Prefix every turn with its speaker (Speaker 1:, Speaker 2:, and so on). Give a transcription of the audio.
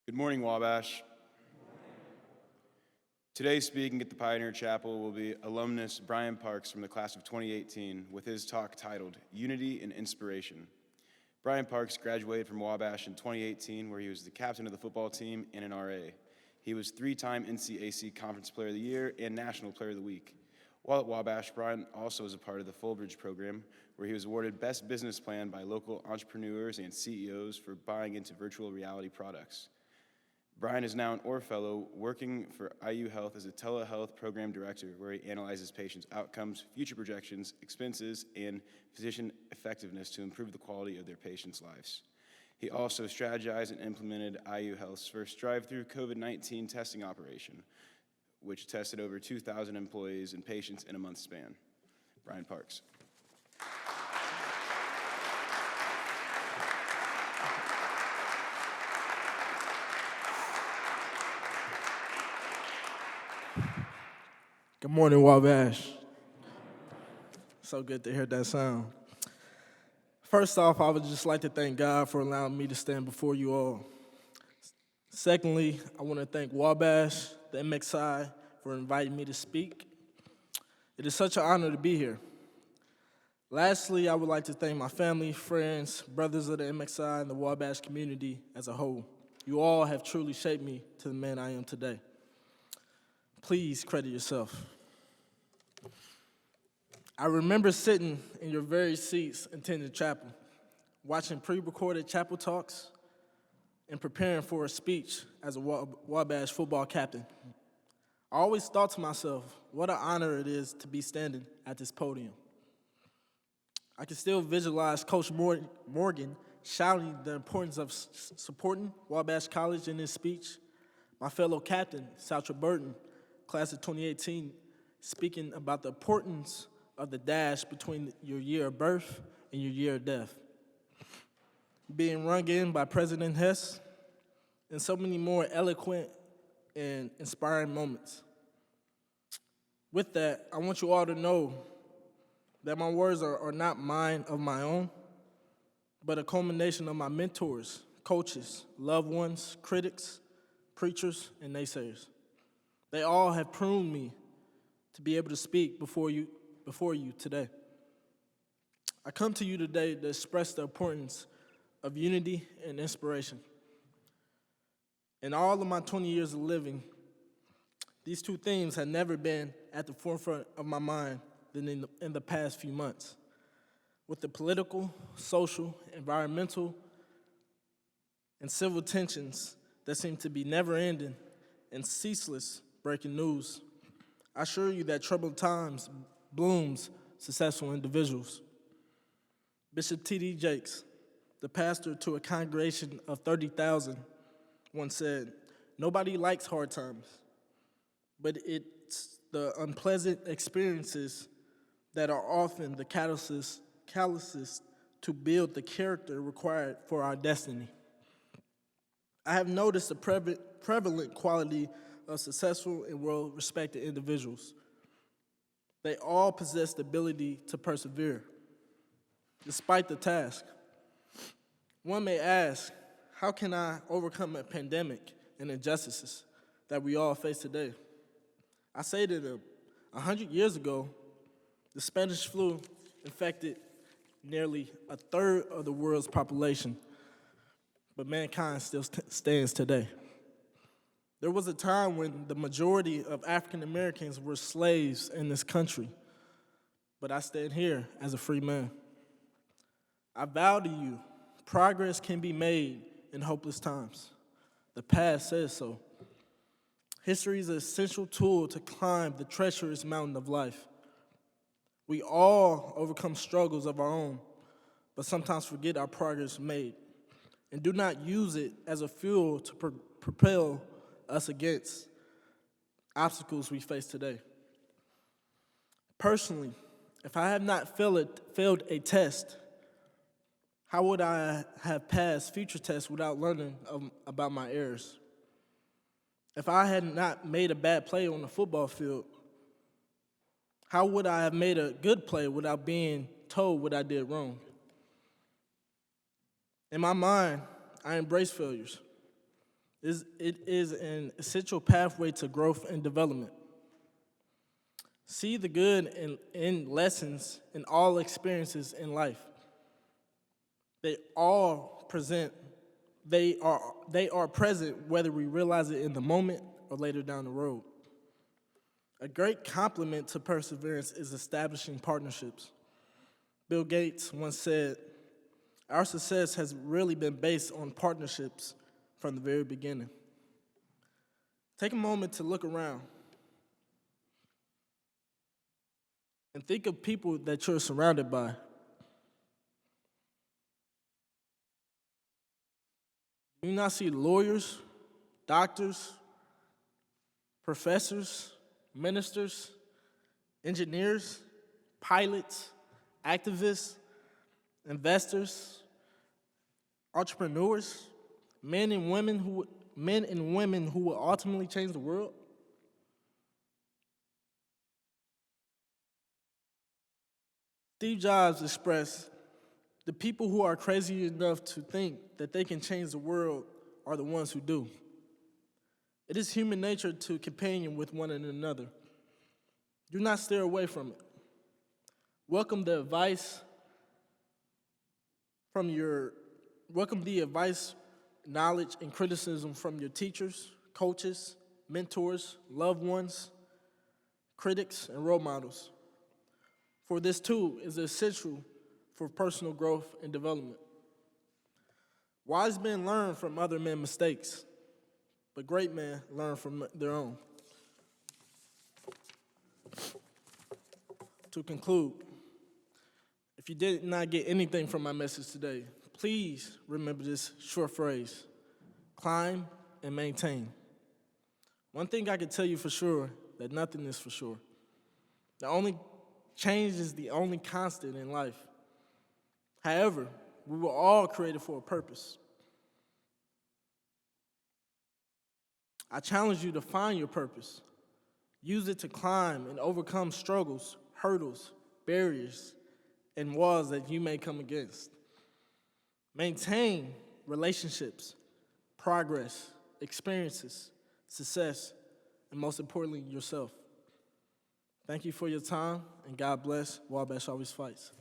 Speaker 1: Good morning, Wabash. Today, speaking at the Pioneer Chapel will be alumnus Brian Parks from the class of 2018 with his talk titled Unity and Inspiration. Brian Parks graduated from Wabash in 2018, where he was the captain of the football team and an RA. He was three-time NCAC Conference Player of the Year and National Player of the Week. While at Wabash, Brian also was a part of the Fullbridge program, where he was awarded Best Business Plan by local entrepreneurs and CEOs for buying into virtual reality products. Brian is now an Orr Fellow working for IU Health as a telehealth program director, where he analyzes patients' outcomes, future projections, expenses, and physician effectiveness to improve the quality of their patients' lives. He also strategized and implemented IU Health's first drive-through COVID-19 testing operation, which tested over 2,000 employees and patients in a month span. Brian Parks.
Speaker 2: Good morning, Wabash. So good to hear that sound. First off, I would just like to thank God for allowing me to stand before you all. Secondly, I want to thank Wabash, the MXI, for inviting me to speak. It is such an honor to be here. Lastly, I would like to thank my family, friends, brothers of the MXI, and the Wabash community as a whole. You all have truly shaped me to the man I am today. Please credit yourself. I remember sitting in your very seats attending chapel, watching pre-recorded chapel talks, and preparing for a speech as a Wabash football captain. I always thought to myself, what an honor it is to be standing at this podium. I can still visualize Coach Morgan shouting the importance of supporting Wabash College in his speech, my fellow captain, Saltra Burton, class of 2018, speaking about the importance of the dash between your year of birth and your year of death. Being rung in by President Hess, and so many more eloquent and inspiring moments. With that, I want you all to know that my words are not mine of my own, but a culmination of my mentors, coaches, loved ones, critics, preachers, and naysayers. They all have pruned me to be able to speak before you today. I come to you today to express the importance of unity and inspiration. In all of my 20 years of living, these two themes have never been at the forefront of my mind than in the past few months. With the political, social, environmental, and civil tensions that seem to be never-ending and ceaseless breaking news, I assure you that troubled times blooms successful individuals. Bishop T.D. Jakes, the pastor to a congregation of 30,000, once said, "Nobody likes hard times, but it's the unpleasant experiences that are often the catalysts to build the character required for our destiny." I have noticed a prevalent quality of successful and well-respected individuals. They all possess the ability to persevere, despite the task. One may ask, how can I overcome a pandemic and injustices that we all face today? I say to them, 100 years ago, the Spanish flu infected nearly a third of the world's population, but mankind still stands today. There was a time when the majority of African Americans were slaves in this country, but I stand here as a free man. I vow to you, progress can be made in hopeless times. The past says so. History is an essential tool to climb the treacherous mountain of life. We all overcome struggles of our own, but sometimes forget our progress made and do not use it as a fuel to propel us against obstacles we face today. Personally, if I have not failed a test, how would I have passed future tests without learning about my errors? If I had not made a bad play on the football field, how would I have made a good play without being told what I did wrong? In my mind, I embrace failures. It is an essential pathway to growth and development. See the good in lessons in all experiences in life. They all present, they are present whether we realize it in the moment or later down the road. A great complement to perseverance is establishing partnerships. Bill Gates once said, "Our success has really been based on partnerships from the very beginning." Take a moment to look around and think of people that you're surrounded by. Do you not see lawyers, doctors, professors, ministers, engineers, pilots, activists, investors, entrepreneurs, men and women who will ultimately change the world? Steve Jobs expressed, "The people who are crazy enough to think that they can change the world are the ones who do." It is human nature to companion with one another. Do not steer away from it. Welcome the advice, knowledge, and criticism from your teachers, coaches, mentors, loved ones, critics, and role models. For this too is essential for personal growth and development. Wise men learn from other men's mistakes, but great men learn from their own. To conclude, if you did not get anything from my message today, please remember this short phrase: climb and maintain. One thing I can tell you for sure, that nothing is for sure. The only change is the only constant in life. However, we were all created for a purpose. I challenge you to find your purpose. Use it to climb and overcome struggles, hurdles, barriers, and walls that you may come against. Maintain relationships, progress, experiences, success, and most importantly, yourself. Thank you for your time, and God bless. Wabash always fights.